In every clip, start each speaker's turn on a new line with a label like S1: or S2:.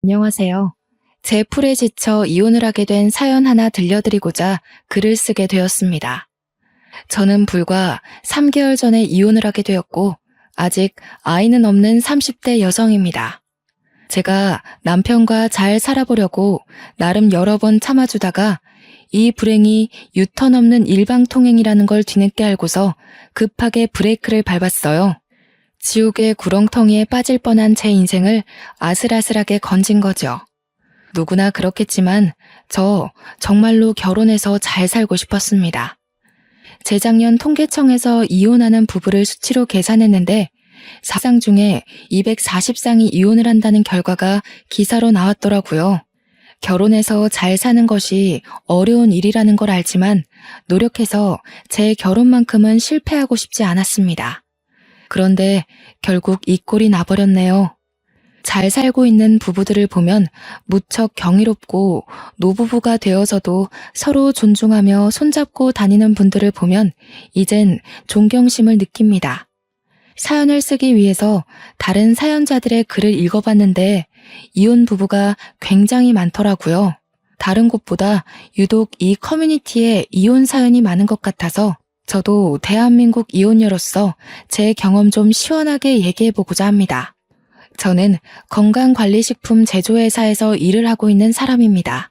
S1: 안녕하세요. 제 풀에 지쳐 이혼을 하게 된 사연 하나 들려드리고자 글을 쓰게 되었습니다. 저는 불과 3개월 전에 이혼을 하게 되었고, 아직 아이는 없는 30대 여성입니다. 제가 남편과 잘 살아보려고 나름 여러 번 참아주다가 이 불행이 유턴 없는 일방통행이라는 걸 뒤늦게 알고서 급하게 브레이크를 밟았어요. 지옥의 구렁텅이에 빠질 뻔한 제 인생을 아슬아슬하게 건진 거죠. 누구나 그렇겠지만 저 정말로 결혼해서 잘 살고 싶었습니다. 재작년 통계청에서 이혼하는 부부를 수치로 계산했는데 4상 중에 240상이 이혼을 한다는 결과가 기사로 나왔더라고요. 결혼해서 잘 사는 것이 어려운 일이라는 걸 알지만 노력해서 제 결혼만큼은 실패하고 싶지 않았습니다. 그런데 결국 이 꼴이 나버렸네요. 잘 살고 있는 부부들을 보면 무척 경이롭고 노부부가 되어서도 서로 존중하며 손잡고 다니는 분들을 보면 이젠 존경심을 느낍니다. 사연을 쓰기 위해서 다른 사연자들의 글을 읽어봤는데 이혼 부부가 굉장히 많더라고요. 다른 곳보다 유독 이 커뮤니티에 이혼 사연이 많은 것 같아서 저도 대한민국 이혼녀로서 제 경험 좀 시원하게 얘기해보고자 합니다. 저는 건강관리식품 제조회사에서 일을 하고 있는 사람입니다.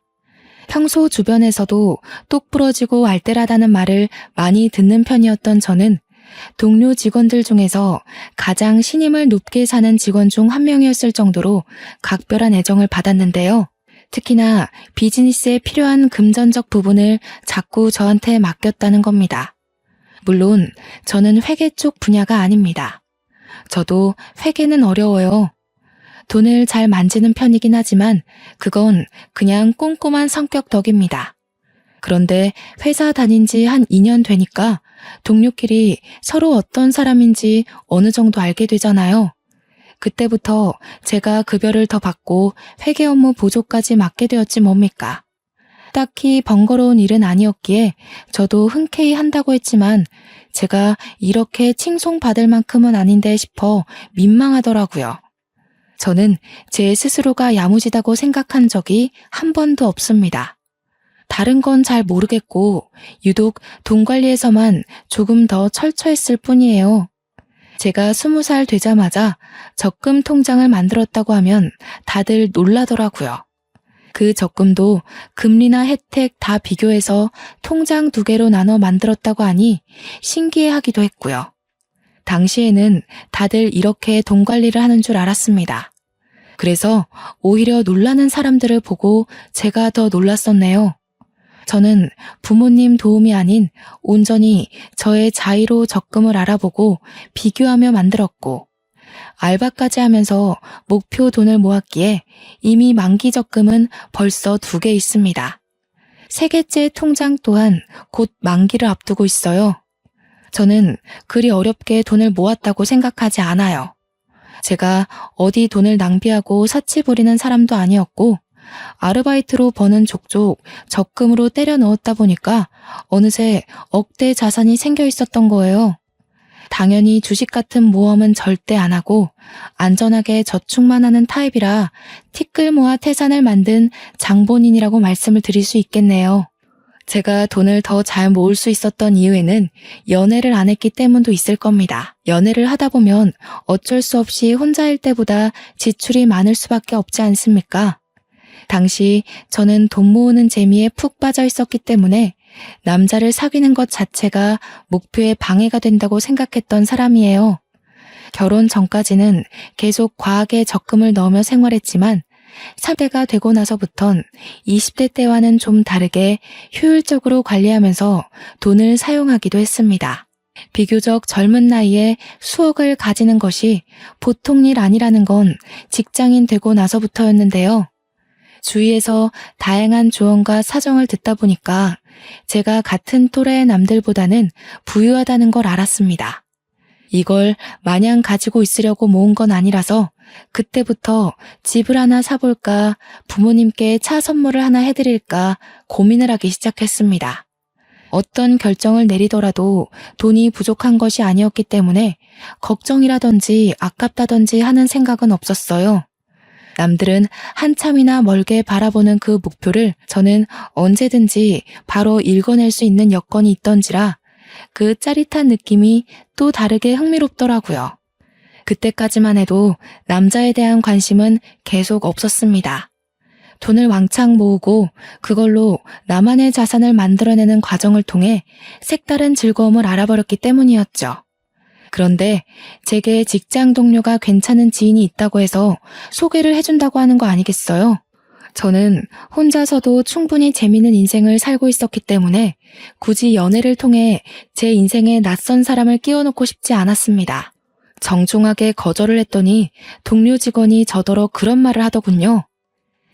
S1: 평소 주변에서도 똑부러지고 알뜰하다는 말을 많이 듣는 편이었던 저는 동료 직원들 중에서 가장 신임을 높게 사는 직원 중 한 명이었을 정도로 각별한 애정을 받았는데요. 특히나 비즈니스에 필요한 금전적 부분을 자꾸 저한테 맡겼다는 겁니다. 물론 저는 회계 쪽 분야가 아닙니다. 저도 회계는 어려워요. 돈을 잘 만지는 편이긴 하지만 그건 그냥 꼼꼼한 성격 덕입니다. 그런데 회사 다닌 지 한 2년 되니까 동료끼리 서로 어떤 사람인지 어느 정도 알게 되잖아요. 그때부터 제가 급여를 더 받고 회계 업무 보조까지 맡게 되었지 뭡니까. 딱히 번거로운 일은 아니었기에 저도 흔쾌히 한다고 했지만 제가 이렇게 칭송받을 만큼은 아닌데 싶어 민망하더라고요. 저는 제 스스로가 야무지다고 생각한 적이 한 번도 없습니다. 다른 건 잘 모르겠고 유독 돈 관리에서만 조금 더 철저했을 뿐이에요. 제가 20살 되자마자 적금 통장을 만들었다고 하면 다들 놀라더라고요. 그 적금도 금리나 혜택 다 비교해서 통장 2개로 나눠 만들었다고 하니 신기해하기도 했고요. 당시에는 다들 이렇게 돈 관리를 하는 줄 알았습니다. 그래서 오히려 놀라는 사람들을 보고 제가 더 놀랐었네요. 저는 부모님 도움이 아닌 온전히 저의 자의로 적금을 알아보고 비교하며 만들었고 알바까지 하면서 목표 돈을 모았기에 이미 만기 적금은 벌써 2개 있습니다. 3개째 통장 또한 곧 만기를 앞두고 있어요. 저는 그리 어렵게 돈을 모았다고 생각하지 않아요. 제가 어디 돈을 낭비하고 사치 부리는 사람도 아니었고 아르바이트로 버는 족족 적금으로 때려 넣었다 보니까 어느새 억대 자산이 생겨 있었던 거예요. 당연히 주식 같은 모험은 절대 안 하고 안전하게 저축만 하는 타입이라 티끌 모아 태산을 만든 장본인이라고 말씀을 드릴 수 있겠네요. 제가 돈을 더 잘 모을 수 있었던 이유에는 연애를 안 했기 때문도 있을 겁니다. 연애를 하다 보면 어쩔 수 없이 혼자일 때보다 지출이 많을 수밖에 없지 않습니까? 당시 저는 돈 모으는 재미에 푹 빠져 있었기 때문에 남자를 사귀는 것 자체가 목표에 방해가 된다고 생각했던 사람이에요. 결혼 전까지는 계속 과하게 적금을 넣으며 생활했지만 30대가 되고 나서부턴 20대 때와는 좀 다르게 효율적으로 관리하면서 돈을 사용하기도 했습니다. 비교적 젊은 나이에 수억을 가지는 것이 보통 일 아니라는 건 직장인 되고 나서부터였는데요. 주위에서 다양한 조언과 사정을 듣다 보니까 제가 같은 또래의 남들보다는 부유하다는 걸 알았습니다. 이걸 마냥 가지고 있으려고 모은 건 아니라서 그때부터 집을 하나 사볼까, 부모님께 차 선물을 하나 해드릴까 고민을 하기 시작했습니다. 어떤 결정을 내리더라도 돈이 부족한 것이 아니었기 때문에 걱정이라든지 아깝다든지 하는 생각은 없었어요. 남들은 한참이나 멀게 바라보는 그 목표를 저는 언제든지 바로 읽어낼 수 있는 여건이 있던지라 그 짜릿한 느낌이 또 다르게 흥미롭더라고요. 그때까지만 해도 남자에 대한 관심은 계속 없었습니다. 돈을 왕창 모으고 그걸로 나만의 자산을 만들어내는 과정을 통해 색다른 즐거움을 알아버렸기 때문이었죠. 그런데 제게 직장 동료가 괜찮은 지인이 있다고 해서 소개를 해준다고 하는 거 아니겠어요? 저는 혼자서도 충분히 재미있는 인생을 살고 있었기 때문에 굳이 연애를 통해 제 인생에 낯선 사람을 끼워놓고 싶지 않았습니다. 정중하게 거절을 했더니 동료 직원이 저더러 그런 말을 하더군요.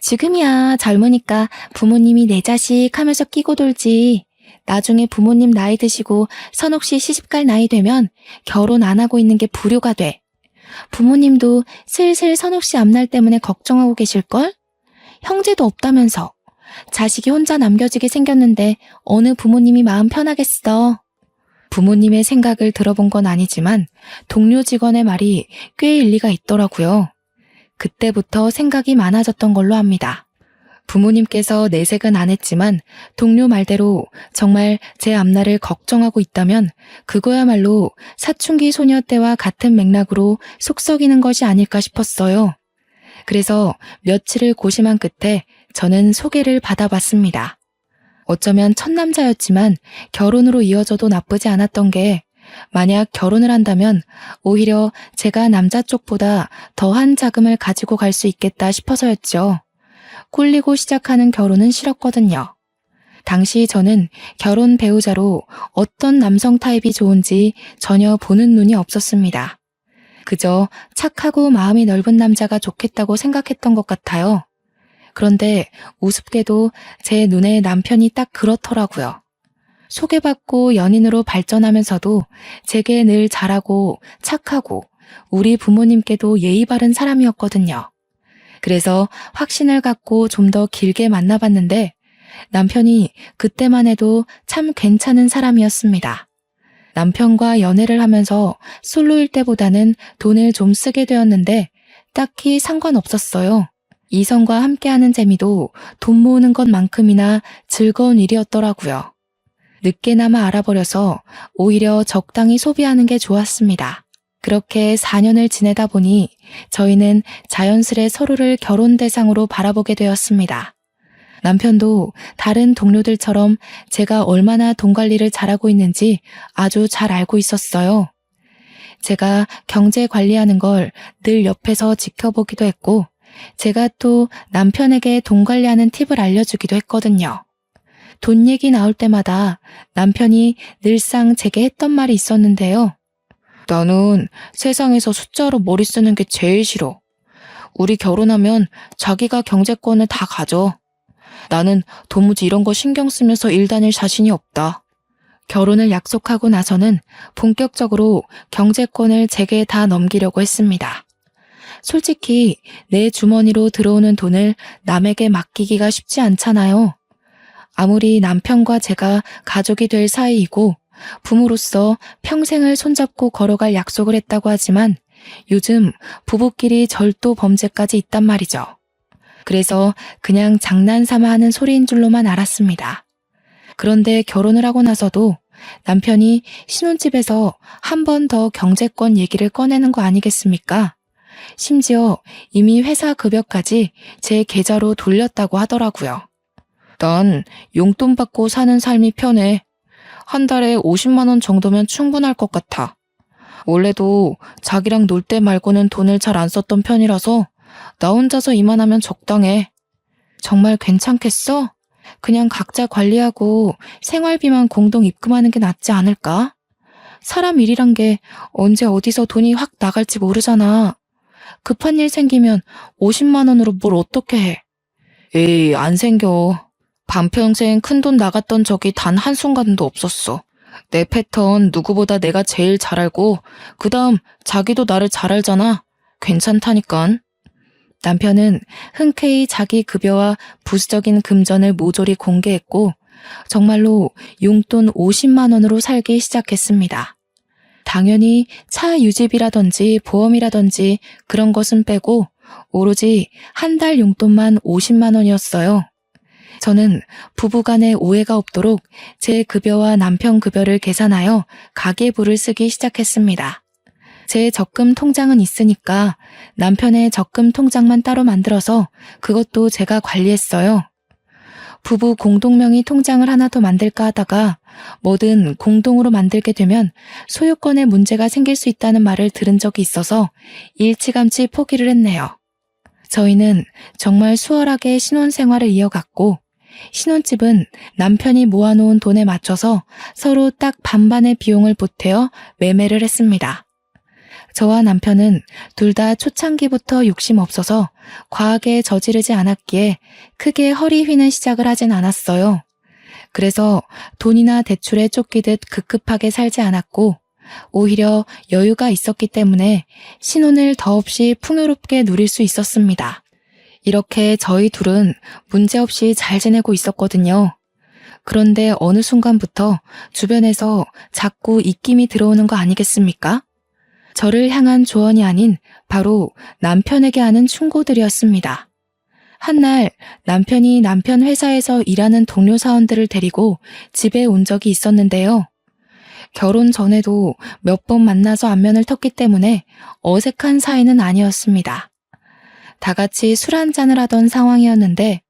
S1: 지금이야 젊으니까 부모님이 내 자식 하면서 끼고 돌지. 나중에 부모님 나이 드시고 선옥씨 시집갈 나이 되면 결혼 안 하고 있는 게 불효가 돼. 부모님도 슬슬 선옥씨 앞날 때문에 걱정하고 계실걸? 형제도 없다면서. 자식이 혼자 남겨지게 생겼는데 어느 부모님이 마음 편하겠어. 부모님의 생각을 들어본 건 아니지만 동료 직원의 말이 꽤 일리가 있더라고요. 그때부터 생각이 많아졌던 걸로 압니다. 부모님께서 내색은 안 했지만 동료 말대로 정말 제 앞날을 걱정하고 있다면 그거야말로 사춘기 소녀 때와 같은 맥락으로 속썩이는 것이 아닐까 싶었어요. 그래서 며칠을 고심한 끝에 저는 소개를 받아봤습니다. 어쩌면 첫 남자였지만 결혼으로 이어져도 나쁘지 않았던 게 만약 결혼을 한다면 오히려 제가 남자 쪽보다 더한 자금을 가지고 갈 수 있겠다 싶어서였죠. 꿀리고 시작하는 결혼은 싫었거든요. 당시 저는 결혼 배우자로 어떤 남성 타입이 좋은지 전혀 보는 눈이 없었습니다. 그저 착하고 마음이 넓은 남자가 좋겠다고 생각했던 것 같아요. 그런데 우습게도 제 눈에 남편이 딱 그렇더라고요. 소개받고 연인으로 발전하면서도 제게 늘 잘하고 착하고 우리 부모님께도 예의 바른 사람이었거든요. 그래서 확신을 갖고 좀 더 길게 만나봤는데 남편이 그때만 해도 참 괜찮은 사람이었습니다. 남편과 연애를 하면서 솔로일 때보다는 돈을 좀 쓰게 되었는데 딱히 상관없었어요. 이성과 함께하는 재미도 돈 모으는 것만큼이나 즐거운 일이었더라고요. 늦게나마 알아버려서 오히려 적당히 소비하는 게 좋았습니다. 그렇게 4년을 지내다 보니 저희는 자연스레 서로를 결혼 대상으로 바라보게 되었습니다. 남편도 다른 동료들처럼 제가 얼마나 돈 관리를 잘하고 있는지 아주 잘 알고 있었어요. 제가 경제 관리하는 걸 늘 옆에서 지켜보기도 했고 제가 또 남편에게 돈 관리하는 팁을 알려주기도 했거든요. 돈 얘기 나올 때마다 남편이 늘상 제게 했던 말이 있었는데요. 나는 세상에서 숫자로 머리 쓰는 게 제일 싫어. 우리 결혼하면 자기가 경제권을 다 가져. 나는 도무지 이런 거 신경 쓰면서 일 다닐 자신이 없다. 결혼을 약속하고 나서는 본격적으로 경제권을 제게 다 넘기려고 했습니다. 솔직히 내 주머니로 들어오는 돈을 남에게 맡기기가 쉽지 않잖아요. 아무리 남편과 제가 가족이 될 사이이고 부모로서 평생을 손잡고 걸어갈 약속을 했다고 하지만 요즘 부부끼리 절도 범죄까지 있단 말이죠. 그래서 그냥 장난삼아 하는 소리인 줄로만 알았습니다. 그런데 결혼을 하고 나서도 남편이 신혼집에서 한 번 더 경제권 얘기를 꺼내는 거 아니겠습니까? 심지어 이미 회사 급여까지 제 계좌로 돌렸다고 하더라고요. 난 용돈 받고 사는 삶이 편해. 한 달에 50만 원 정도면 충분할 것 같아. 원래도 자기랑 놀 때 말고는 돈을 잘 안 썼던 편이라서 나 혼자서 이만하면 적당해. 정말 괜찮겠어? 그냥 각자 관리하고 생활비만 공동 입금하는 게 낫지 않을까? 사람 일이란 게 언제 어디서 돈이 확 나갈지 모르잖아. 급한 일 생기면 50만 원으로 뭘 어떻게 해? 에이, 안 생겨. 반평생 큰돈 나갔던 적이 단 한순간도 없었어. 내 패턴 누구보다 내가 제일 잘 알고 그 다음 자기도 나를 잘 알잖아. 괜찮다니깐. 남편은 흔쾌히 자기 급여와 부수적인 금전을 모조리 공개했고 정말로 용돈 50만 원으로 살기 시작했습니다. 당연히 차 유지비라든지 보험이라든지 그런 것은 빼고 오로지 한 달 용돈만 50만 원이었어요. 저는 부부간에 오해가 없도록 제 급여와 남편 급여를 계산하여 가계부를 쓰기 시작했습니다. 제 적금 통장은 있으니까 남편의 적금 통장만 따로 만들어서 그것도 제가 관리했어요. 부부 공동명의 통장을 하나 더 만들까 하다가 뭐든 공동으로 만들게 되면 소유권에 문제가 생길 수 있다는 말을 들은 적이 있어서 일찌감치 포기를 했네요. 저희는 정말 수월하게 신혼생활을 이어갔고 신혼집은 남편이 모아놓은 돈에 맞춰서 서로 딱 반반의 비용을 보태어 매매를 했습니다. 저와 남편은 둘 다 초창기부터 욕심 없어서 과하게 저지르지 않았기에 크게 허리 휘는 시작을 하진 않았어요. 그래서 돈이나 대출에 쫓기듯 급급하게 살지 않았고 오히려 여유가 있었기 때문에 신혼을 더없이 풍요롭게 누릴 수 있었습니다. 이렇게 저희 둘은 문제없이 잘 지내고 있었거든요. 그런데 어느 순간부터 주변에서 자꾸 입김이 들어오는 거 아니겠습니까? 저를 향한 조언이 아닌 바로 남편에게 하는 충고들이었습니다. 한날 남편이 남편 회사에서 일하는 동료 사원들을 데리고 집에 온 적이 있었는데요. 결혼 전에도 몇 번 만나서 안면을 텄기 때문에 어색한 사이는 아니었습니다. 다 같이 술 한잔을 하던 상황이었는데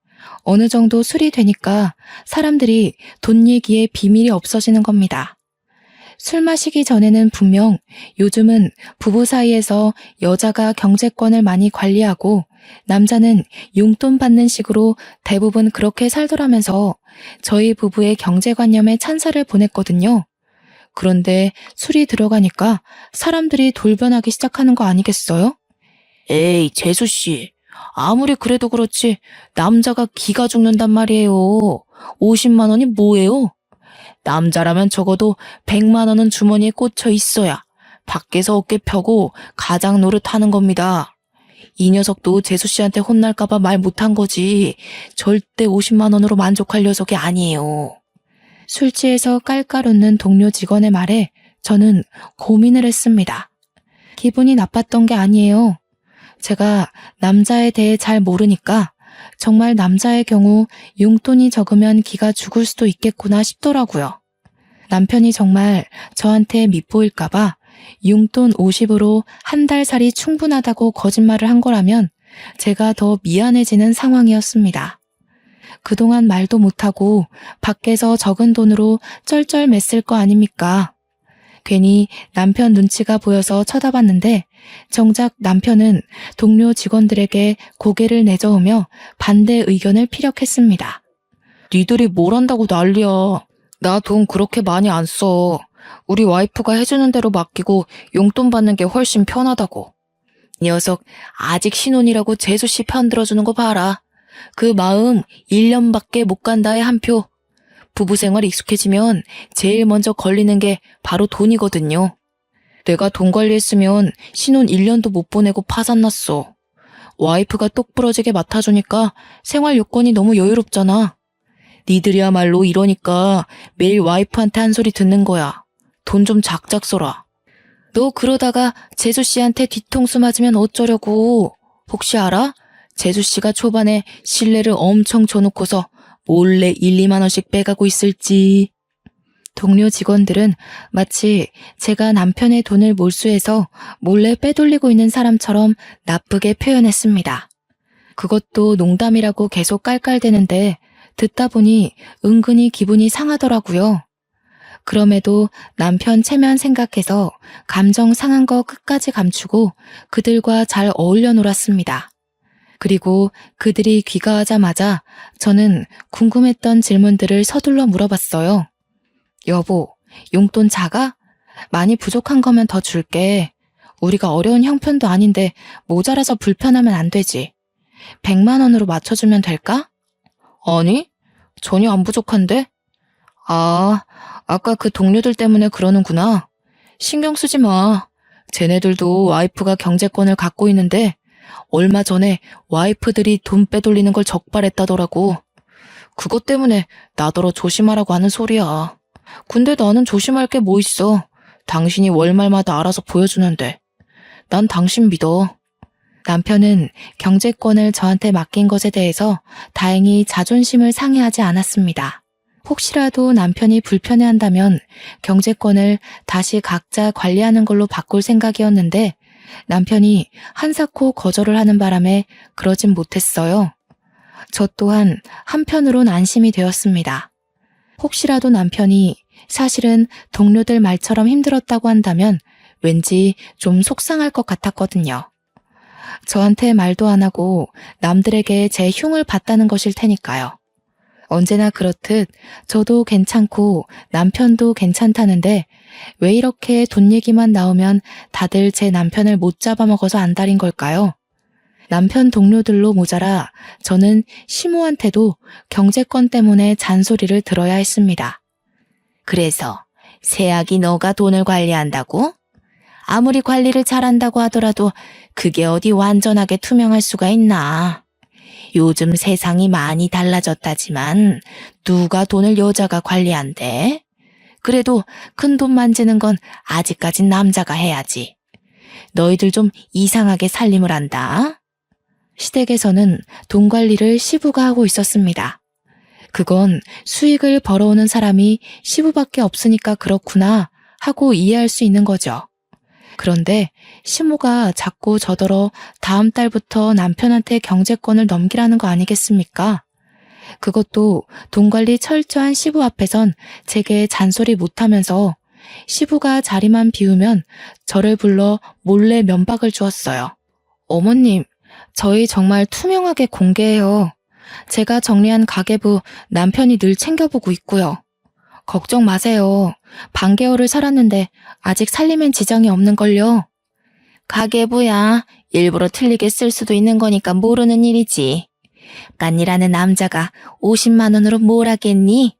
S1: 어느 정도 술이 되니까 사람들이 돈 얘기에 비밀이 없어지는 겁니다. 술 마시기 전에는 분명 요즘은 부부 사이에서 여자가 경제권을 많이 관리하고 남자는 용돈 받는 식으로 대부분 그렇게 살더라면서 저희 부부의 경제관념에 찬사를 보냈거든요. 그런데 술이 들어가니까 사람들이 돌변하기 시작하는 거 아니겠어요? 에이, 재수씨. 아무리 그래도 그렇지 남자가 기가 죽는단 말이에요. 50만 원이 뭐예요? 남자라면 적어도 100만 원은 주머니에 꽂혀 있어야 밖에서 어깨 펴고 가장 노릇하는 겁니다. 이 녀석도 재수씨한테 혼날까봐 말 못한 거지 절대 50만 원으로 만족할 녀석이 아니에요. 술 취해서 깔깔 웃는 동료 직원의 말에 저는 고민을 했습니다. 기분이 나빴던 게 아니에요. 제가 남자에 대해 잘 모르니까 정말 남자의 경우 용돈이 적으면 기가 죽을 수도 있겠구나 싶더라고요. 남편이 정말 저한테 밉보일까봐 용돈 50으로 한 달 살이 충분하다고 거짓말을 한 거라면 제가 더 미안해지는 상황이었습니다. 그동안 말도 못하고 밖에서 적은 돈으로 쩔쩔맸을 거 아닙니까? 괜히 남편 눈치가 보여서 쳐다봤는데 정작 남편은 동료 직원들에게 고개를 내저으며 반대 의견을 피력했습니다. 니들이 뭘 한다고 난리야. 나 돈 그렇게 많이 안 써. 우리 와이프가 해주는 대로 맡기고 용돈 받는 게 훨씬 편하다고. 녀석 아직 신혼이라고 재수씨 편 들어주는 거 봐라. 그 마음 1년밖에 못 간다의 한 표. 부부 생활 익숙해지면 제일 먼저 걸리는 게 바로 돈이거든요. 내가 돈 관리했으면 신혼 1년도 못 보내고 파산났어. 와이프가 똑부러지게 맡아주니까 생활 요건이 너무 여유롭잖아. 니들이야말로 이러니까 매일 와이프한테 한 소리 듣는 거야. 돈 좀 작작 써라. 너 그러다가 재수씨한테 뒤통수 맞으면 어쩌려고. 혹시 알아? 재수씨가 초반에 신뢰를 엄청 줘놓고서 몰래 1, 2만 원씩 빼가고 있을지. 동료 직원들은 마치 제가 남편의 돈을 몰수해서 몰래 빼돌리고 있는 사람처럼 나쁘게 표현했습니다. 그것도 농담이라고 계속 깔깔대는데 듣다 보니 은근히 기분이 상하더라고요. 그럼에도 남편 체면 생각해서 감정 상한 거 끝까지 감추고 그들과 잘 어울려 놀았습니다. 그리고 그들이 귀가하자마자 저는 궁금했던 질문들을 서둘러 물어봤어요. 여보, 용돈 작아? 많이 부족한 거면 더 줄게. 우리가 어려운 형편도 아닌데 모자라서 불편하면 안 되지. 100만 원으로 맞춰주면 될까? 아니, 전혀 안 부족한데? 아, 아까 그 동료들 때문에 그러는구나. 신경 쓰지 마. 쟤네들도 와이프가 경제권을 갖고 있는데 얼마 전에 와이프들이 돈 빼돌리는 걸 적발했다더라고. 그것 때문에 나더러 조심하라고 하는 소리야. 근데 나는 조심할 게 뭐 있어. 당신이 월말마다 알아서 보여주는데. 난 당신 믿어. 남편은 경제권을 저한테 맡긴 것에 대해서 다행히 자존심을 상해하지 않았습니다. 혹시라도 남편이 불편해한다면 경제권을 다시 각자 관리하는 걸로 바꿀 생각이었는데 남편이 한사코 거절을 하는 바람에 그러진 못했어요. 저 또한 한편으론 안심이 되었습니다. 혹시라도 남편이 사실은 동료들 말처럼 힘들었다고 한다면 왠지 좀 속상할 것 같았거든요. 저한테 말도 안 하고 남들에게 제 흉을 봤다는 것일 테니까요. 언제나 그렇듯 저도 괜찮고 남편도 괜찮다는데 왜 이렇게 돈 얘기만 나오면 다들 제 남편을 못 잡아먹어서 안달인 걸까요? 남편 동료들로 모자라 저는 시모한테도 경제권 때문에 잔소리를 들어야 했습니다. 그래서 세학이 너가 돈을 관리한다고? 아무리 관리를 잘한다고 하더라도 그게 어디 완전하게 투명할 수가 있나. 요즘 세상이 많이 달라졌다지만 누가 돈을 여자가 관리한대? 그래도 큰 돈 만지는 건 아직까진 남자가 해야지. 너희들 좀 이상하게 살림을 한다. 시댁에서는 돈 관리를 시부가 하고 있었습니다. 그건 수익을 벌어오는 사람이 시부밖에 없으니까 그렇구나 하고 이해할 수 있는 거죠. 그런데 시모가 자꾸 저더러 다음 달부터 남편한테 경제권을 넘기라는 거 아니겠습니까? 그것도 돈 관리 철저한 시부 앞에선 제게 잔소리 못하면서 시부가 자리만 비우면 저를 불러 몰래 면박을 주었어요. 어머님, 저희 정말 투명하게 공개해요. 제가 정리한 가계부 남편이 늘 챙겨보고 있고요. 걱정 마세요. 반개월을 살았는데 아직 살림엔 지장이 없는걸요. 가계부야. 일부러 틀리게 쓸 수도 있는 거니까 모르는 일이지. 깐이라는 남자가 50만 원으로 뭘 하겠니?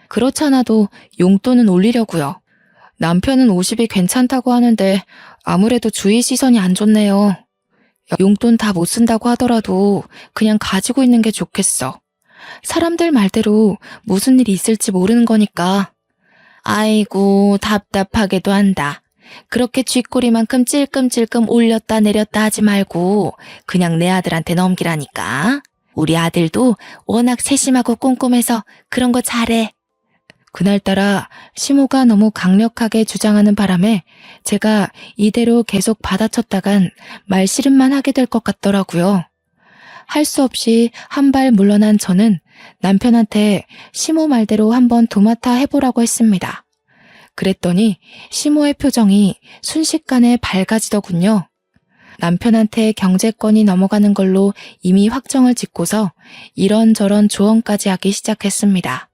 S1: 그렇잖아도 용돈은 올리려고요. 남편은 50이 괜찮다고 하는데 아무래도 주위 시선이 안 좋네요. 용돈 다 못 쓴다고 하더라도 그냥 가지고 있는 게 좋겠어. 사람들 말대로 무슨 일이 있을지 모르는 거니까. 아이고 답답하게도 한다. 그렇게 쥐꼬리만큼 찔끔찔끔 올렸다 내렸다 하지 말고 그냥 내 아들한테 넘기라니까. 우리 아들도 워낙 세심하고 꼼꼼해서 그런 거 잘해. 그날따라 시모가 너무 강력하게 주장하는 바람에 제가 이대로 계속 받아쳤다간 말씨름만 하게 될 것 같더라고요. 할 수 없이 한 발 물러난 저는 남편한테 시모 말대로 한번 도맡아 해보라고 했습니다. 그랬더니 시모의 표정이 순식간에 밝아지더군요. 남편한테 경제권이 넘어가는 걸로 이미 확정을 짓고서 이런저런 조언까지 하기 시작했습니다.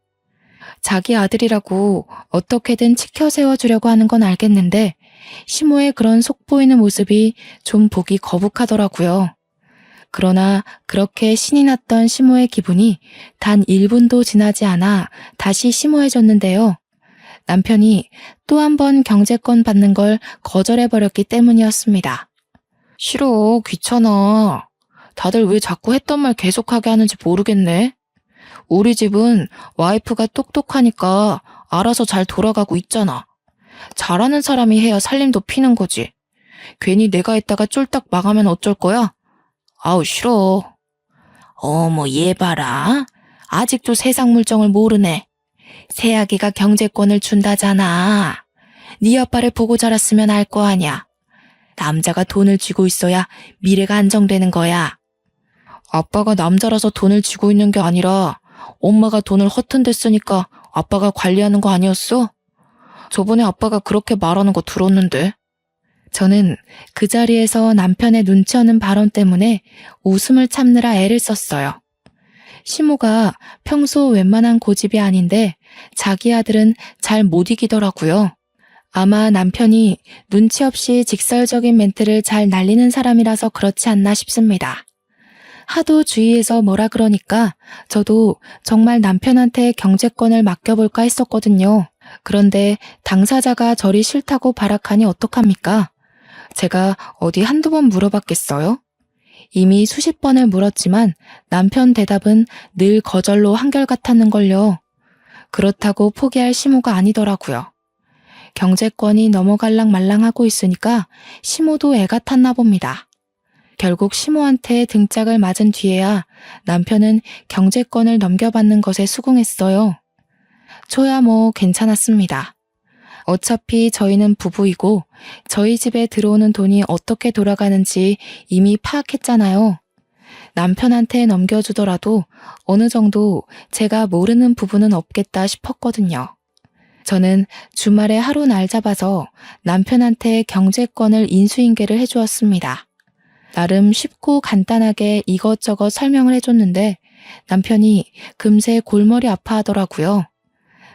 S1: 자기 아들이라고 어떻게든 치켜 세워주려고 하는 건 알겠는데 시모의 그런 속보이는 모습이 좀 보기 거북하더라고요. 그러나 그렇게 신이 났던 시모의 기분이 단 1분도 지나지 않아 다시 심오해졌는데요. 남편이 또 한 번 경제권 받는 걸 거절해버렸기 때문이었습니다. 싫어, 귀찮아. 다들 왜 자꾸 했던 말 계속하게 하는지 모르겠네. 우리 집은 와이프가 똑똑하니까 알아서 잘 돌아가고 있잖아. 잘하는 사람이 해야 살림도 피는 거지. 괜히 내가 했다가 쫄딱 망하면 어쩔 거야? 아우 싫어. 어머 얘 봐라. 아직도 세상 물정을 모르네. 새아기가 경제권을 준다잖아. 네 아빠를 보고 자랐으면 알 거 아냐. 남자가 돈을 쥐고 있어야 미래가 안정되는 거야. 아빠가 남자라서 돈을 쥐고 있는 게 아니라 엄마가 돈을 허튼 데 쓰니까 아빠가 관리하는 거 아니었어? 저번에 아빠가 그렇게 말하는 거 들었는데. 저는 그 자리에서 남편의 눈치 없는 발언 때문에 웃음을 참느라 애를 썼어요. 시모가 평소 웬만한 고집이 아닌데 자기 아들은 잘 못 이기더라고요. 아마 남편이 눈치 없이 직설적인 멘트를 잘 날리는 사람이라서 그렇지 않나 싶습니다. 하도 주위에서 뭐라 그러니까 저도 정말 남편한테 경제권을 맡겨볼까 했었거든요. 그런데 당사자가 저리 싫다고 발악하니 어떡합니까? 제가 어디 한두 번 물어봤겠어요? 이미 수십 번을 물었지만 남편 대답은 늘 거절로 한결같았는걸요. 그렇다고 포기할 시모가 아니더라고요. 경제권이 넘어갈랑 말랑하고 있으니까 시모도 애가 탔나 봅니다. 결국 시모한테 등짝을 맞은 뒤에야 남편은 경제권을 넘겨받는 것에 수긍했어요. 저야 뭐 괜찮았습니다. 어차피 저희는 부부이고 저희 집에 들어오는 돈이 어떻게 돌아가는지 이미 파악했잖아요. 남편한테 넘겨주더라도 어느 정도 제가 모르는 부분은 없겠다 싶었거든요. 저는 주말에 하루 날 잡아서 남편한테 경제권을 인수인계를 해주었습니다. 나름 쉽고 간단하게 이것저것 설명을 해줬는데 남편이 금세 골머리 아파하더라고요.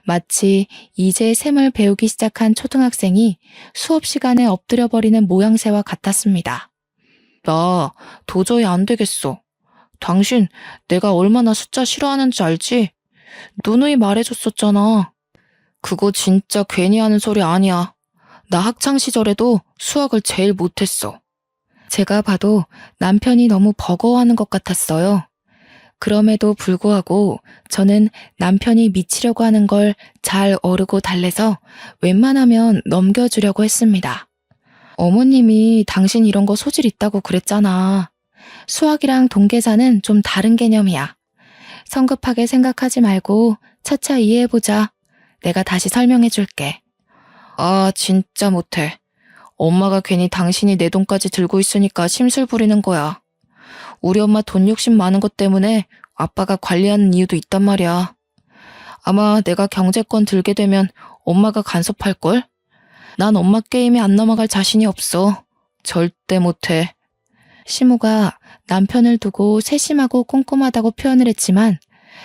S1: 마치 이제 셈을 배우기 시작한 초등학생이 수업 시간에 엎드려버리는 모양새와 같았습니다. 나 도저히 안 되겠어. 당신 내가 얼마나 숫자 싫어하는지 알지? 누누이 말해줬었잖아. 그거 진짜 괜히 하는 소리 아니야. 나 학창시절에도 수학을 제일 못했어. 제가 봐도 남편이 너무 버거워하는 것 같았어요. 그럼에도 불구하고 저는 남편이 미치려고 하는 걸 잘 어르고 달래서 웬만하면 넘겨주려고 했습니다. 어머님이 당신 이런 거 소질 있다고 그랬잖아. 수학이랑 동계산은 좀 다른 개념이야. 성급하게 생각하지 말고 차차 이해해보자. 내가 다시 설명해줄게. 아, 진짜 못해. 엄마가 괜히 당신이 내 돈까지 들고 있으니까 심술 부리는 거야. 우리 엄마 돈 욕심 많은 것 때문에 아빠가 관리하는 이유도 있단 말이야. 아마 내가 경제권 들게 되면 엄마가 간섭할걸? 난 엄마 게임에 안 넘어갈 자신이 없어. 절대 못해. 시모가 남편을 두고 세심하고 꼼꼼하다고 표현을 했지만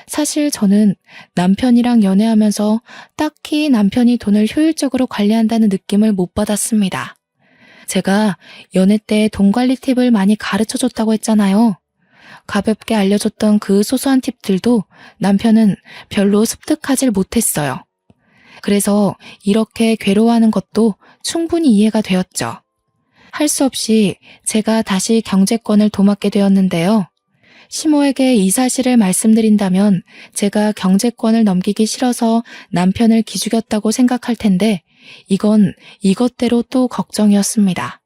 S1: 사실 저는 남편이랑 연애하면서 딱히 남편이 돈을 효율적으로 관리한다는 느낌을 못 받았습니다. 제가 연애 때 돈 관리 팁을 많이 가르쳐줬다고 했잖아요. 가볍게 알려줬던 그 소소한 팁들도 남편은 별로 습득하질 못했어요. 그래서 이렇게 괴로워하는 것도 충분히 이해가 되었죠. 할 수 없이 제가 다시 경제권을 도맡게 되었는데요. 시모에게 이 사실을 말씀드린다면 제가 경제권을 넘기기 싫어서 남편을 기죽였다고 생각할 텐데 이건 이것대로 또 걱정이었습니다.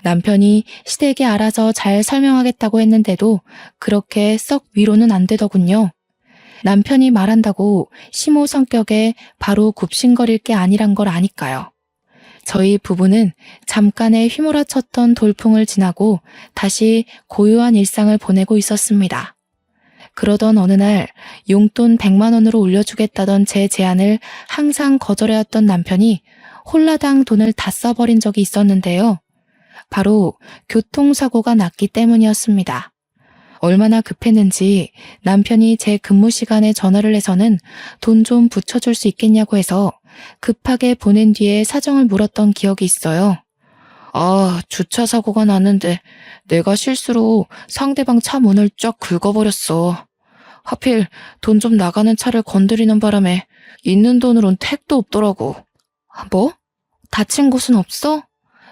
S1: 남편이 시댁에 알아서 잘 설명하겠다고 했는데도 그렇게 썩 위로는 안 되더군요. 남편이 말한다고 시모 성격에 바로 굽신거릴 게 아니란 걸 아니까요. 저희 부부는 잠깐의 휘몰아쳤던 돌풍을 지나고 다시 고요한 일상을 보내고 있었습니다. 그러던 어느 날 용돈 100만 원으로 올려주겠다던 제 제안을 항상 거절해왔던 남편이 홀라당 돈을 다 써버린 적이 있었는데요. 바로 교통사고가 났기 때문이었습니다. 얼마나 급했는지 남편이 제 근무 시간에 전화를 해서는 돈 좀 붙여줄 수 있겠냐고 해서 급하게 보낸 뒤에 사정을 물었던 기억이 있어요. 아, 주차 사고가 났는데 내가 실수로 상대방 차 문을 쫙 긁어버렸어. 하필 돈 좀 나가는 차를 건드리는 바람에 있는 돈으론 택도 없더라고. 뭐? 다친 곳은 없어?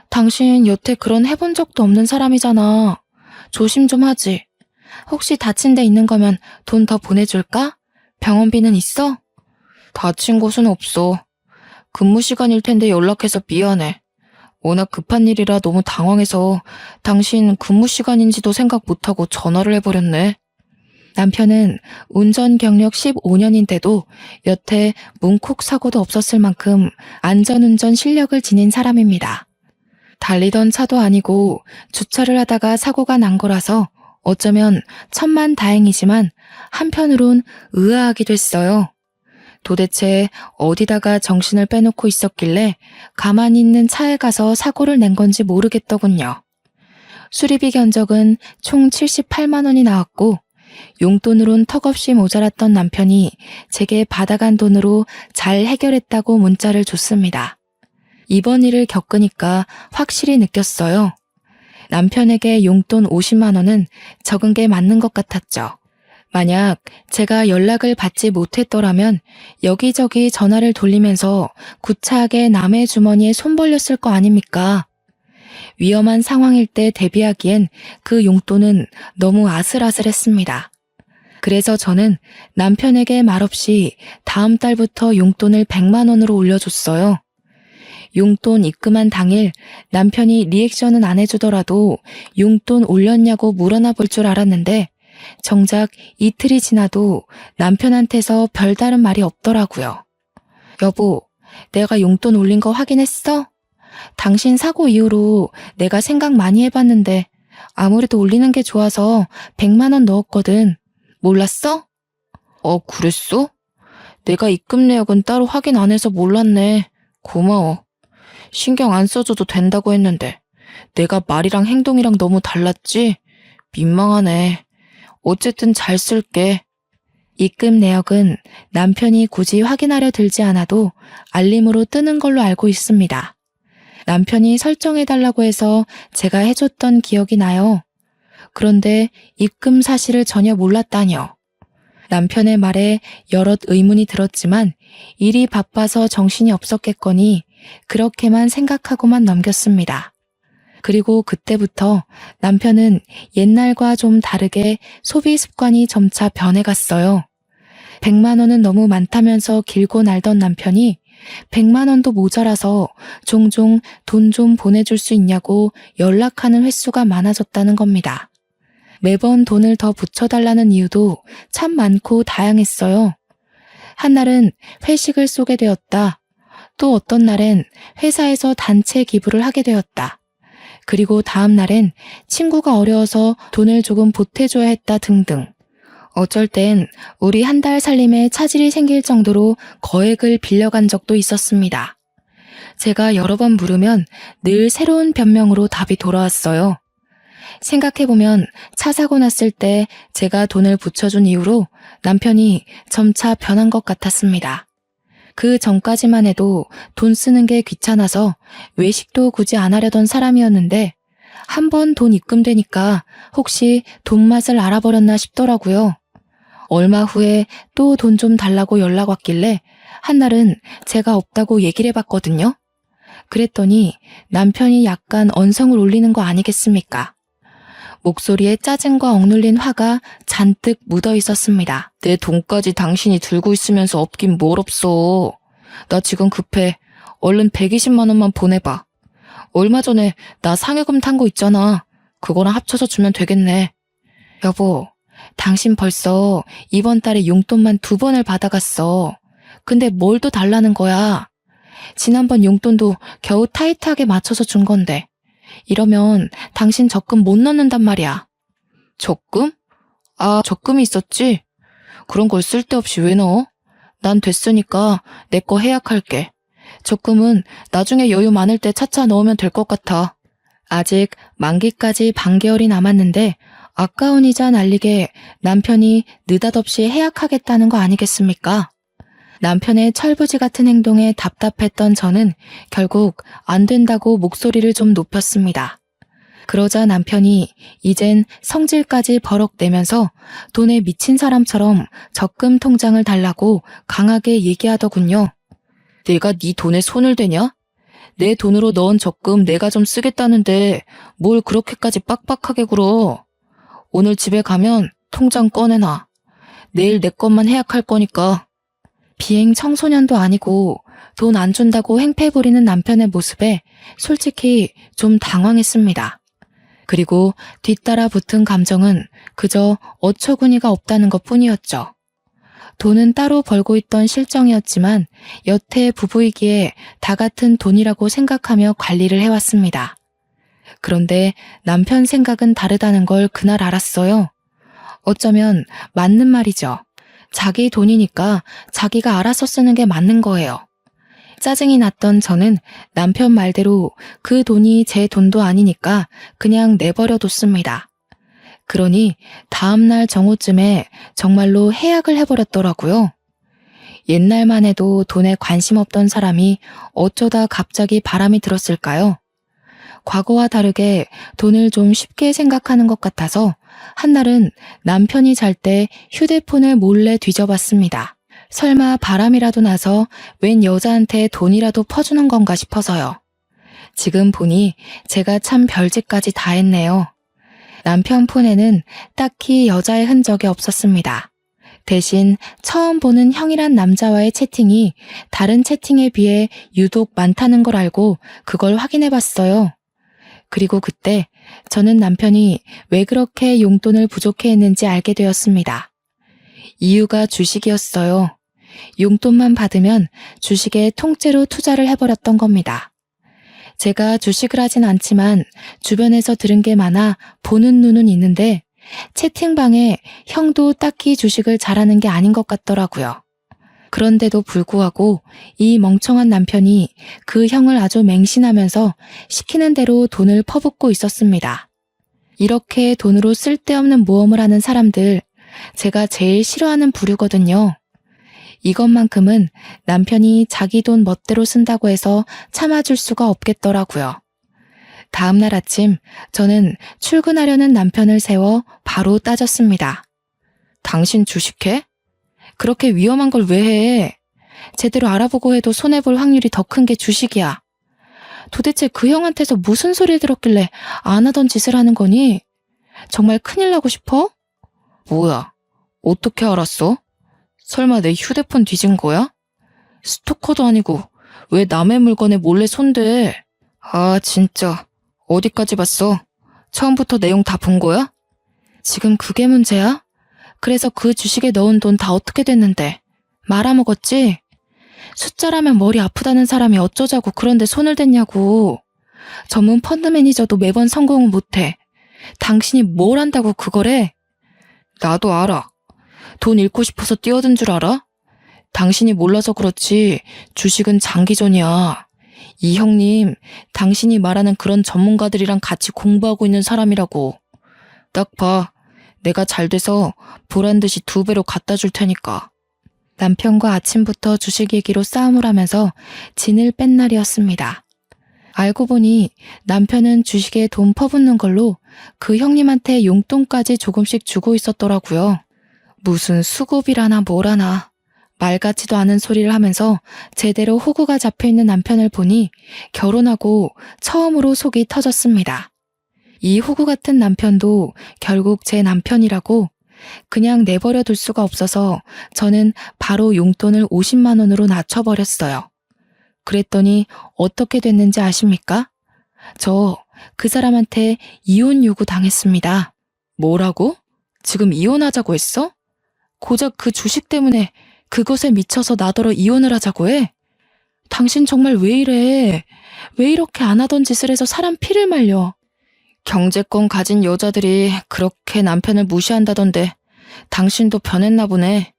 S1: 당신 여태 그런 해본 적도 없는 사람이잖아. 조심 좀 하지. 혹시 다친 데 있는 거면 돈 더 보내줄까? 병원비는 있어? 다친 곳은 없어. 근무 시간일 텐데 연락해서 미안해. 워낙 급한 일이라 너무 당황해서 당신 근무 시간인지도 생각 못하고 전화를 해버렸네. 남편은 운전 경력 15년인데도 여태 문콕 사고도 없었을 만큼 안전운전 실력을 지닌 사람입니다. 달리던 차도 아니고 주차를 하다가 사고가 난 거라서 어쩌면 천만다행이지만 한편으론 의아하기도 했어요. 도대체 어디다가 정신을 빼놓고 있었길래 가만히 있는 차에 가서 사고를 낸 건지 모르겠더군요. 수리비 견적은 총 78만 원이 나왔고 용돈으론 턱없이 모자랐던 남편이 제게 받아간 돈으로 잘 해결했다고 문자를 줬습니다. 이번 일을 겪으니까 확실히 느꼈어요. 남편에게 용돈 50만 원은 적은 게 맞는 것 같았죠. 만약 제가 연락을 받지 못했더라면 여기저기 전화를 돌리면서 구차하게 남의 주머니에 손 벌렸을 거 아닙니까? 위험한 상황일 때 대비하기엔 그 용돈은 너무 아슬아슬했습니다. 그래서 저는 남편에게 말없이 다음 달부터 용돈을 100만 원으로 올려줬어요. 용돈 입금한 당일 남편이 리액션은 안 해주더라도 용돈 올렸냐고 물어나 볼 줄 알았는데 정작 이틀이 지나도 남편한테서 별다른 말이 없더라고요. 여보, 내가 용돈 올린 거 확인했어? 당신 사고 이후로 내가 생각 많이 해봤는데 아무래도 올리는 게 좋아서 100만 원 넣었거든. 몰랐어? 그랬어? 내가 입금 내역은 따로 확인 안 해서 몰랐네. 고마워. 신경 안 써줘도 된다고 했는데 내가 말이랑 행동이랑 너무 달랐지? 민망하네. 어쨌든 잘 쓸게. 입금 내역은 남편이 굳이 확인하려 들지 않아도 알림으로 뜨는 걸로 알고 있습니다. 남편이 설정해달라고 해서 제가 해줬던 기억이 나요. 그런데 입금 사실을 전혀 몰랐다뇨. 남편의 말에 여럿 의문이 들었지만 일이 바빠서 정신이 없었겠거니 그렇게만 생각하고만 넘겼습니다. 그리고 그때부터 남편은 옛날과 좀 다르게 소비 습관이 점차 변해갔어요. 100만 원은 너무 많다면서 길고 날던 남편이 100만 원도 모자라서 종종 돈 좀 보내줄 수 있냐고 연락하는 횟수가 많아졌다는 겁니다. 매번 돈을 더 붙여달라는 이유도 참 많고 다양했어요. 한날은 회식을 쏘게 되었다. 또 어떤 날엔 회사에서 단체 기부를 하게 되었다. 그리고 다음 날엔 친구가 어려워서 돈을 조금 보태줘야 했다 등등. 어쩔 땐 우리 한 달 살림에 차질이 생길 정도로 거액을 빌려간 적도 있었습니다. 제가 여러 번 물으면 늘 새로운 변명으로 답이 돌아왔어요. 생각해보면 차 사고 났을 때 제가 돈을 붙여준 이후로 남편이 점차 변한 것 같았습니다. 그 전까지만 해도 돈 쓰는 게 귀찮아서 외식도 굳이 안 하려던 사람이었는데 한 번 돈 입금되니까 혹시 돈 맛을 알아버렸나 싶더라고요. 얼마 후에 또 돈 좀 달라고 연락 왔길래 한날은 제가 없다고 얘기를 해봤거든요. 그랬더니 남편이 약간 언성을 올리는 거 아니겠습니까? 목소리에 짜증과 억눌린 화가 잔뜩 묻어 있었습니다. 내 돈까지 당신이 들고 있으면서 없긴 뭘 없어. 나 지금 급해. 얼른 120만 원만 보내봐. 얼마 전에 나 상여금 탄 거 있잖아. 그거랑 합쳐서 주면 되겠네. 여보, 당신 벌써 이번 달에 용돈만 2번을 받아갔어. 근데 뭘 또 달라는 거야? 지난번 용돈도 겨우 타이트하게 맞춰서 준 건데. 이러면 당신 적금 못 넣는단 말이야. 적금? 적금이 있었지? 그런 걸 쓸데없이 왜 넣어? 난 됐으니까 내 거 해약할게. 적금은 나중에 여유 많을 때 차차 넣으면 될 것 같아. 아직 만기까지 반개월이 남았는데 아까운 이자 날리게 남편이 느닷없이 해약하겠다는 거 아니겠습니까? 남편의 철부지 같은 행동에 답답했던 저는 결국 안 된다고 목소리를 좀 높였습니다. 그러자 남편이 이젠 성질까지 버럭 내면서 돈에 미친 사람처럼 적금 통장을 달라고 강하게 얘기하더군요. 내가 네 돈에 손을 대냐? 내 돈으로 넣은 적금 내가 좀 쓰겠다는데 뭘 그렇게까지 빡빡하게 굴어. 오늘 집에 가면 통장 꺼내놔. 내일 내 것만 해약할 거니까. 비행 청소년도 아니고 돈 안 준다고 행패 부리는 남편의 모습에 솔직히 좀 당황했습니다. 그리고 뒤따라 붙은 감정은 그저 어처구니가 없다는 것 뿐이었죠. 돈은 따로 벌고 있던 실정이었지만 여태 부부이기에 다 같은 돈이라고 생각하며 관리를 해왔습니다. 그런데 남편 생각은 다르다는 걸 그날 알았어요. 어쩌면 맞는 말이죠. 자기 돈이니까 자기가 알아서 쓰는 게 맞는 거예요. 짜증이 났던 저는 남편 말대로 그 돈이 제 돈도 아니니까 그냥 내버려 뒀습니다. 그러니 다음날 정오쯤에 정말로 해약을 해버렸더라고요. 옛날만 해도 돈에 관심 없던 사람이 어쩌다 갑자기 바람이 들었을까요? 과거와 다르게 돈을 좀 쉽게 생각하는 것 같아서 한날은 남편이 잘 때 휴대폰을 몰래 뒤져봤습니다. 설마 바람이라도 나서 웬 여자한테 돈이라도 퍼주는 건가 싶어서요. 지금 보니 제가 참 별짓까지 다 했네요. 남편 폰에는 딱히 여자의 흔적이 없었습니다. 대신 처음 보는 형이란 남자와의 채팅이 다른 채팅에 비해 유독 많다는 걸 알고 그걸 확인해 봤어요. 그리고 그때 저는 남편이 왜 그렇게 용돈을 부족해 했는지 알게 되었습니다. 이유가 주식이었어요. 용돈만 받으면 주식에 통째로 투자를 해버렸던 겁니다. 제가 주식을 하진 않지만 주변에서 들은 게 많아 보는 눈은 있는데 채팅방에 형도 딱히 주식을 잘하는 게 아닌 것 같더라고요. 그런데도 불구하고 이 멍청한 남편이 그 형을 아주 맹신하면서 시키는 대로 돈을 퍼붓고 있었습니다. 이렇게 돈으로 쓸데없는 모험을 하는 사람들, 제가 제일 싫어하는 부류거든요. 이것만큼은 남편이 자기 돈 멋대로 쓴다고 해서 참아줄 수가 없겠더라고요. 다음 날 아침 저는 출근하려는 남편을 세워 바로 따졌습니다. 당신 주식해? 그렇게 위험한 걸 왜 해? 제대로 알아보고 해도 손해볼 확률이 더 큰 게 주식이야. 도대체 그 형한테서 무슨 소리를 들었길래 안 하던 짓을 하는 거니? 정말 큰일 나고 싶어? 뭐야? 어떻게 알았어? 설마 내 휴대폰 뒤진 거야? 스토커도 아니고 왜 남의 물건에 몰래 손대? 아 진짜 어디까지 봤어? 처음부터 내용 다 본 거야? 지금 그게 문제야? 그래서 그 주식에 넣은 돈 다 어떻게 됐는데? 말아먹었지? 숫자라면 머리 아프다는 사람이 어쩌자고 그런데 손을 댔냐고. 전문 펀드 매니저도 매번 성공은 못해. 당신이 뭘 한다고 그걸 해? 나도 알아. 돈 잃고 싶어서 뛰어든 줄 알아? 당신이 몰라서 그렇지 주식은 장기전이야. 이 형님, 당신이 말하는 그런 전문가들이랑 같이 공부하고 있는 사람이라고. 딱 봐. 내가 잘 돼서 보란 듯이 2배로 갖다 줄 테니까. 남편과 아침부터 주식 얘기로 싸움을 하면서 진을 뺀 날이었습니다. 알고 보니 남편은 주식에 돈 퍼붓는 걸로 그 형님한테 용돈까지 조금씩 주고 있었더라고요. 무슨 수급이라나 뭐라나. 말 같지도 않은 소리를 하면서 제대로 호구가 잡혀있는 남편을 보니 결혼하고 처음으로 속이 터졌습니다. 이 호구 같은 남편도 결국 제 남편이라고 그냥 내버려 둘 수가 없어서 저는 바로 용돈을 50만 원으로 낮춰버렸어요. 그랬더니 어떻게 됐는지 아십니까? 저 그 사람한테 이혼 요구 당했습니다. 뭐라고? 지금 이혼하자고 했어? 고작 그 주식 때문에 그것에 미쳐서 나더러 이혼을 하자고 해? 당신 정말 왜 이래? 왜 이렇게 안 하던 짓을 해서 사람 피를 말려? 경제권 가진 여자들이 그렇게 남편을 무시한다던데 당신도 변했나 보네.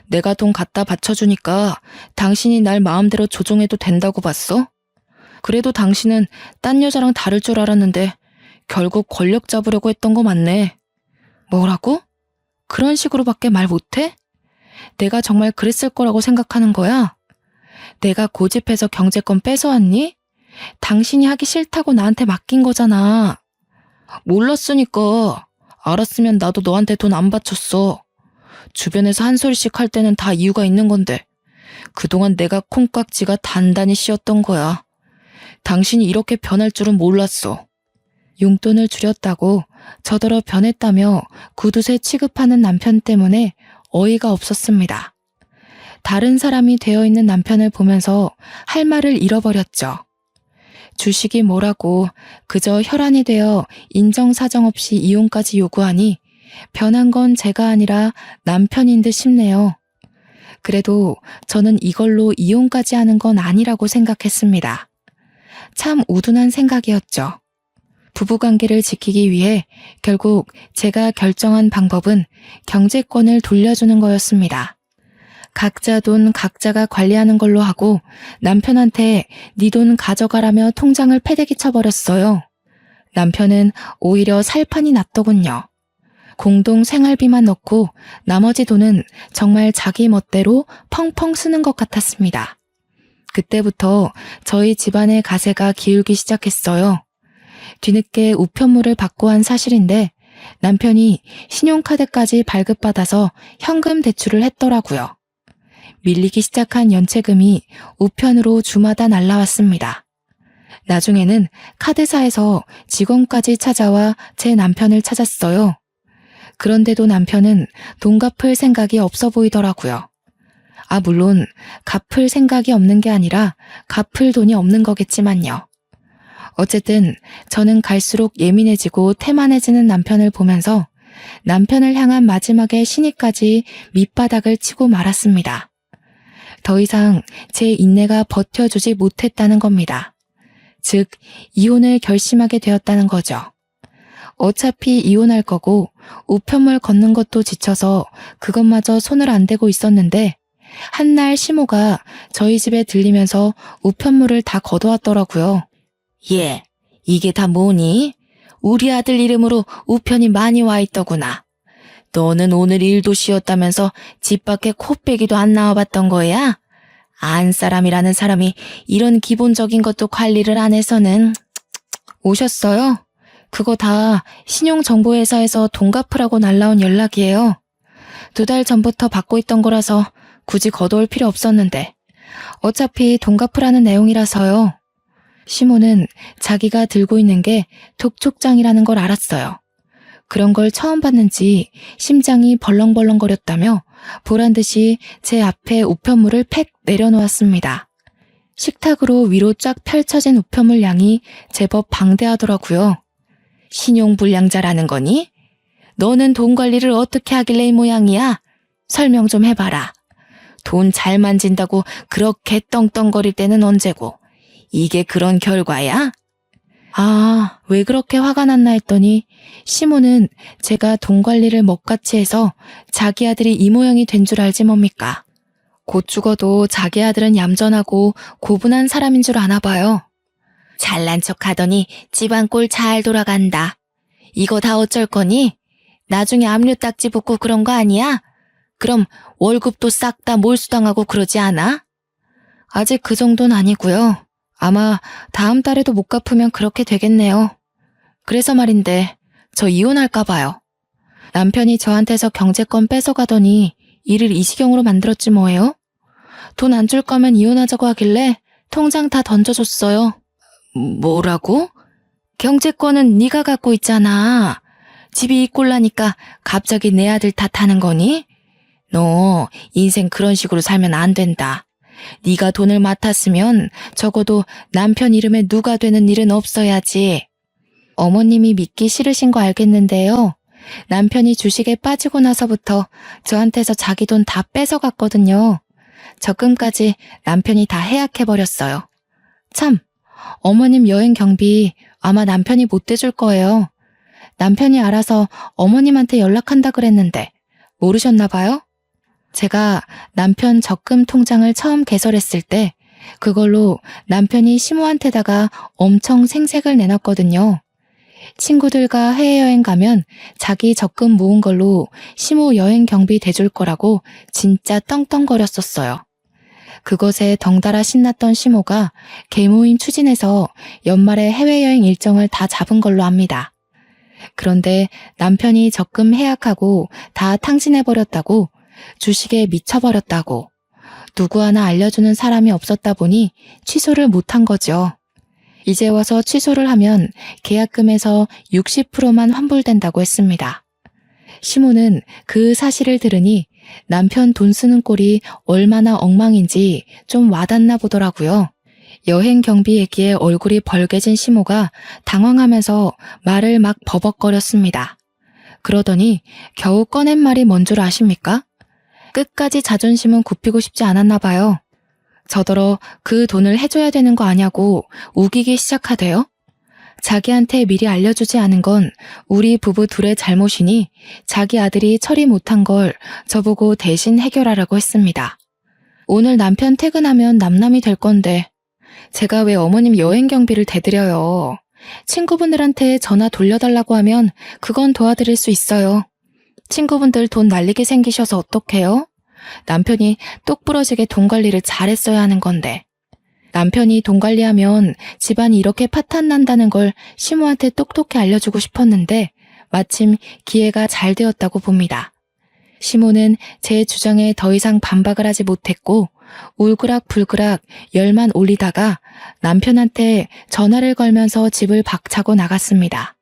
S1: 내가 돈 갖다 바쳐주니까 당신이 날 마음대로 조종해도 된다고 봤어? 그래도 당신은 딴 여자랑 다를 줄 알았는데 결국 권력 잡으려고 했던 거 맞네. 뭐라고? 그런 식으로밖에 말 못해? 내가 정말 그랬을 거라고 생각하는 거야? 내가 고집해서 경제권 뺏어왔니? 당신이 하기 싫다고 나한테 맡긴 거잖아. 몰랐으니까. 알았으면 나도 너한테 돈 안 바쳤어. 주변에서 한 소리씩 할 때는 다 이유가 있는 건데 그동안 내가 콩깍지가 단단히 씌었던 거야. 당신이 이렇게 변할 줄은 몰랐어. 용돈을 줄였다고 저더러 변했다며 구두쇠 취급하는 남편 때문에 어이가 없었습니다. 다른 사람이 되어 있는 남편을 보면서 할 말을 잃어버렸죠. 주식이 뭐라고 그저 혈안이 되어 인정사정 없이 이혼까지 요구하니 변한 건 제가 아니라 남편인 듯 싶네요. 그래도 저는 이걸로 이혼까지 하는 건 아니라고 생각했습니다. 참 우둔한 생각이었죠. 부부관계를 지키기 위해 결국 제가 결정한 방법은 경제권을 돌려주는 거였습니다. 각자 돈 각자가 관리하는 걸로 하고 남편한테 네 돈 가져가라며 통장을 패대기 쳐버렸어요. 남편은 오히려 살판이 났더군요. 공동 생활비만 넣고 나머지 돈은 정말 자기 멋대로 펑펑 쓰는 것 같았습니다. 그때부터 저희 집안의 가세가 기울기 시작했어요. 뒤늦게 우편물을 받고 한 사실인데 남편이 신용카드까지 발급받아서 현금 대출을 했더라고요. 밀리기 시작한 연체금이 우편으로 주마다 날라왔습니다. 나중에는 카드사에서 직원까지 찾아와 제 남편을 찾았어요. 그런데도 남편은 돈 갚을 생각이 없어 보이더라고요. 물론 갚을 생각이 없는 게 아니라 갚을 돈이 없는 거겠지만요. 어쨌든 저는 갈수록 예민해지고 태만해지는 남편을 보면서 남편을 향한 마지막의 신의까지 밑바닥을 치고 말았습니다. 더 이상 제 인내가 버텨주지 못했다는 겁니다. 즉, 이혼을 결심하게 되었다는 거죠. 어차피 이혼할 거고 우편물 걷는 것도 지쳐서 그것마저 손을 안 대고 있었는데 한날 시모가 저희 집에 들리면서 우편물을 다 걷어왔더라고요. 예, 이게 다 뭐니? 우리 아들 이름으로 우편이 많이 와 있더구나. 너는 오늘 일도 쉬었다면서 집 밖에 코빼기도 안 나와봤던 거야? 안 사람이라는 사람이 이런 기본적인 것도 관리를 안 해서는. 오셨어요? 그거 다 신용정보회사에서 돈 갚으라고 날라온 연락이에요. 2달 전부터 받고 있던 거라서 굳이 걷어올 필요 없었는데 어차피 돈 갚으라는 내용이라서요. 시모는 자기가 들고 있는 게 독촉장이라는 걸 알았어요. 그런 걸 처음 봤는지 심장이 벌렁벌렁거렸다며 보란듯이 제 앞에 우편물을 팩 내려놓았습니다. 식탁으로 위로 쫙 펼쳐진 우편물 양이 제법 방대하더라고요. 신용불량자라는 거니? 너는 돈 관리를 어떻게 하길래 이 모양이야? 설명 좀 해봐라. 돈 잘 만진다고 그렇게 떵떵거릴 때는 언제고? 이게 그런 결과야? 왜 그렇게 화가 났나 했더니 시모는 제가 돈 관리를 먹같이 해서 자기 아들이 이 모양이 된 줄 알지 뭡니까? 곧 죽어도 자기 아들은 얌전하고 고분한 사람인 줄 아나 봐요. 잘난 척 하더니 집안 꼴 잘 돌아간다. 이거 다 어쩔 거니? 나중에 압류 딱지 붙고 그런 거 아니야? 그럼 월급도 싹 다 몰수당하고 그러지 않아? 아직 그 정도는 아니고요. 아마 다음 달에도 못 갚으면 그렇게 되겠네요. 그래서 말인데 저 이혼할까 봐요. 남편이 저한테서 경제권 뺏어가더니 일을 이 지경으로 만들었지 뭐예요? 돈 안 줄 거면 이혼하자고 하길래 통장 다 던져줬어요. 뭐라고? 경제권은 네가 갖고 있잖아. 집이 이 꼴나니까 갑자기 내 아들 탓하는 거니? 너 인생 그런 식으로 살면 안 된다. 네가 돈을 맡았으면 적어도 남편 이름에 누가 되는 일은 없어야지. 어머님이 믿기 싫으신 거 알겠는데요. 남편이 주식에 빠지고 나서부터 저한테서 자기 돈 다 뺏어갔거든요. 적금까지 남편이 다 해약해버렸어요. 참, 어머님 여행 경비 아마 남편이 못 대줄 거예요. 남편이 알아서 어머님한테 연락한다 그랬는데 모르셨나 봐요? 제가 남편 적금 통장을 처음 개설했을 때 그걸로 남편이 시모한테다가 엄청 생색을 내놨거든요. 친구들과 해외여행 가면 자기 적금 모은 걸로 시모 여행 경비 대줄 거라고 진짜 떵떵거렸었어요. 그것에 덩달아 신났던 시모가 개모임 추진해서 연말에 해외여행 일정을 다 잡은 걸로 압니다. 그런데 남편이 적금 해약하고 다 탕진해버렸다고, 주식에 미쳐버렸다고, 누구 하나 알려주는 사람이 없었다 보니 취소를 못한 거죠. 이제 와서 취소를 하면 계약금에서 60%만 환불된다고 했습니다. 시모는 그 사실을 들으니 남편 돈 쓰는 꼴이 얼마나 엉망인지 좀 와닿나 보더라고요. 여행 경비 얘기에 얼굴이 벌개진 시모가 당황하면서 말을 막 버벅거렸습니다. 그러더니 겨우 꺼낸 말이 뭔 줄 아십니까? 끝까지 자존심은 굽히고 싶지 않았나 봐요. 저더러 그 돈을 해줘야 되는 거 아냐고 우기기 시작하대요. 자기한테 미리 알려주지 않은 건 우리 부부 둘의 잘못이니 자기 아들이 처리 못한 걸 저보고 대신 해결하라고 했습니다. 오늘 남편 퇴근하면 남남이 될 건데 제가 왜 어머님 여행 경비를 대드려요. 친구분들한테 전화 돌려달라고 하면 그건 도와드릴 수 있어요. 친구분들 돈 날리게 생기셔서 어떡해요? 남편이 똑부러지게 돈 관리를 잘했어야 하는 건데. 남편이 돈 관리하면 집안이 이렇게 파탄 난다는 걸 시모한테 똑똑히 알려주고 싶었는데 마침 기회가 잘 되었다고 봅니다. 시모는 제 주장에 더 이상 반박을 하지 못했고 울그락불그락 열만 올리다가 남편한테 전화를 걸면서 집을 박차고 나갔습니다.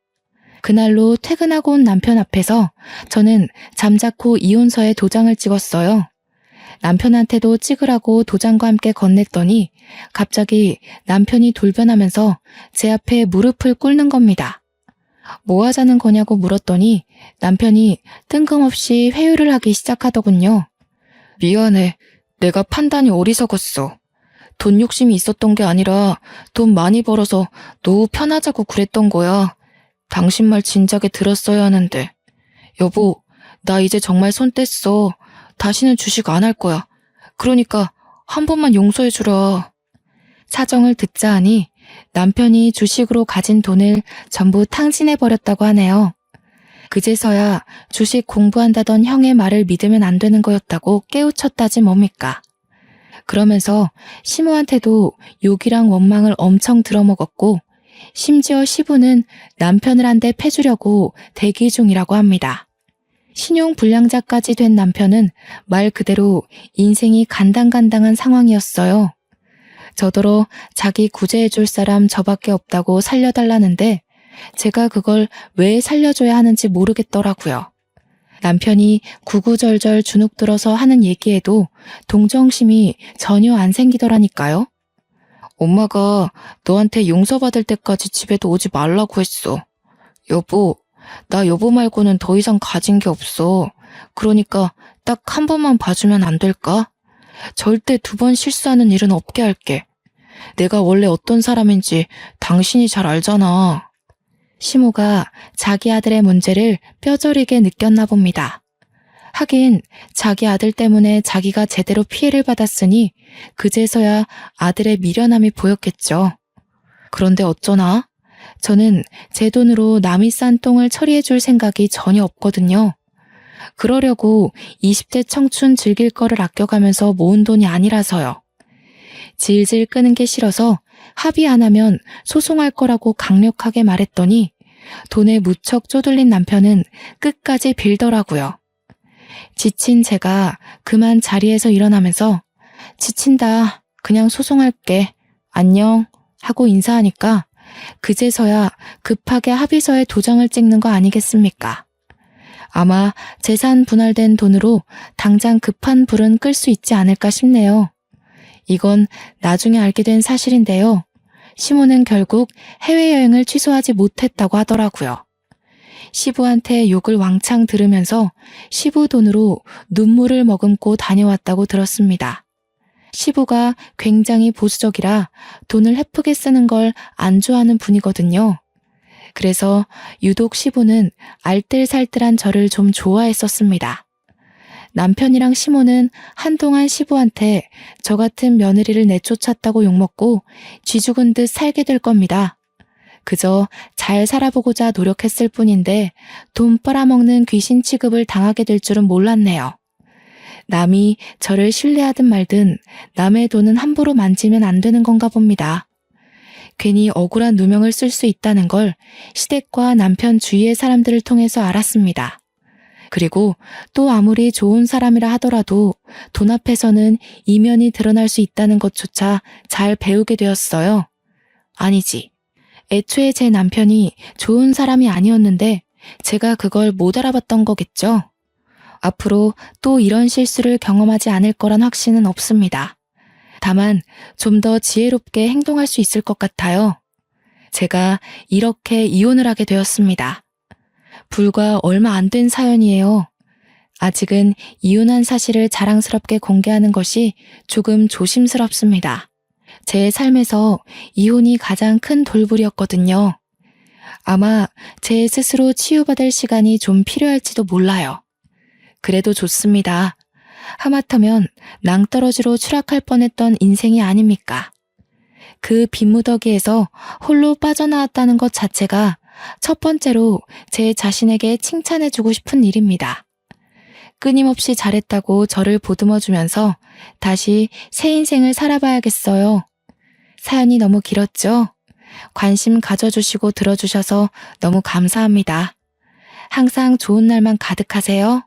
S1: 그날로 퇴근하고 온 남편 앞에서 저는 잠자코 이혼서에 도장을 찍었어요. 남편한테도 찍으라고 도장과 함께 건넸더니 갑자기 남편이 돌변하면서 제 앞에 무릎을 꿇는 겁니다. 뭐 하자는 거냐고 물었더니 남편이 뜬금없이 회유를 하기 시작하더군요. 미안해. 내가 판단이 어리석었어. 돈 욕심이 있었던 게 아니라 돈 많이 벌어서 노후 편하자고 그랬던 거야. 당신 말 진작에 들었어야 하는데. 여보, 나 이제 정말 손 뗐어. 다시는 주식 안 할 거야. 그러니까 한 번만 용서해주라. 사정을 듣자 하니 남편이 주식으로 가진 돈을 전부 탕진해버렸다고 하네요. 그제서야 주식 공부한다던 형의 말을 믿으면 안 되는 거였다고 깨우쳤다지 뭡니까. 그러면서 시모한테도 욕이랑 원망을 엄청 들어먹었고 심지어 시부는 남편을 한 대 패주려고 대기 중이라고 합니다. 신용불량자까지 된 남편은 말 그대로 인생이 간당간당한 상황이었어요. 저더러 자기 구제해줄 사람 저밖에 없다고 살려달라는데 제가 그걸 왜 살려줘야 하는지 모르겠더라고요. 남편이 구구절절 주눅 들어서 하는 얘기에도 동정심이 전혀 안 생기더라니까요. 엄마가 너한테 용서받을 때까지 집에도 오지 말라고 했어. 여보, 나 여보 말고는 더 이상 가진 게 없어. 그러니까 딱 한 번만 봐주면 안 될까? 절대 2번 실수하는 일은 없게 할게. 내가 원래 어떤 사람인지 당신이 잘 알잖아. 시모가 자기 아들의 문제를 뼈저리게 느꼈나 봅니다. 하긴 자기 아들 때문에 자기가 제대로 피해를 받았으니 그제서야 아들의 미련함이 보였겠죠. 그런데 어쩌나? 저는 제 돈으로 남이 싼 똥을 처리해줄 생각이 전혀 없거든요. 그러려고 20대 청춘 즐길 거를 아껴가면서 모은 돈이 아니라서요. 질질 끄는 게 싫어서 합의 안 하면 소송할 거라고 강력하게 말했더니 돈에 무척 쪼들린 남편은 끝까지 빌더라고요. 지친 제가 그만 자리에서 일어나면서 지친다. 그냥 소송할게. 안녕. 하고 인사하니까 그제서야 급하게 합의서에 도장을 찍는 거 아니겠습니까? 아마 재산 분할된 돈으로 당장 급한 불은 끌 수 있지 않을까 싶네요. 이건 나중에 알게 된 사실인데요. 시모는 결국 해외여행을 취소하지 못했다고 하더라고요. 시부한테 욕을 왕창 들으면서 시부 돈으로 눈물을 머금고 다녀왔다고 들었습니다. 시부가 굉장히 보수적이라 돈을 헤프게 쓰는 걸 안 좋아하는 분이거든요. 그래서 유독 시부는 알뜰살뜰한 저를 좀 좋아했었습니다. 남편이랑 시모는 한동안 시부한테 저 같은 며느리를 내쫓았다고 욕먹고 쥐죽은 듯 살게 될 겁니다. 그저 잘 살아보고자 노력했을 뿐인데 돈 빨아먹는 귀신 취급을 당하게 될 줄은 몰랐네요. 남이 저를 신뢰하든 말든 남의 돈은 함부로 만지면 안 되는 건가 봅니다. 괜히 억울한 누명을 쓸 수 있다는 걸 시댁과 남편 주위의 사람들을 통해서 알았습니다. 그리고 또 아무리 좋은 사람이라 하더라도 돈 앞에서는 이면이 드러날 수 있다는 것조차 잘 배우게 되었어요. 아니지. 애초에 제 남편이 좋은 사람이 아니었는데 제가 그걸 못 알아봤던 거겠죠. 앞으로 또 이런 실수를 경험하지 않을 거란 확신은 없습니다. 다만 좀 더 지혜롭게 행동할 수 있을 것 같아요. 제가 이렇게 이혼을 하게 되었습니다. 불과 얼마 안 된 사연이에요. 아직은 이혼한 사실을 자랑스럽게 공개하는 것이 조금 조심스럽습니다. 제 삶에서 이혼이 가장 큰 돌불이었거든요. 아마 제 스스로 치유받을 시간이 좀 필요할지도 몰라요. 그래도 좋습니다. 하마터면 낭떠러지로 추락할 뻔했던 인생이 아닙니까? 그 빈무더기에서 홀로 빠져나왔다는 것 자체가 첫 번째로 제 자신에게 칭찬해주고 싶은 일입니다. 끊임없이 잘했다고 저를 보듬어주면서 다시 새 인생을 살아봐야겠어요. 사연이 너무 길었죠? 관심 가져주시고 들어주셔서 너무 감사합니다. 항상 좋은 날만 가득하세요.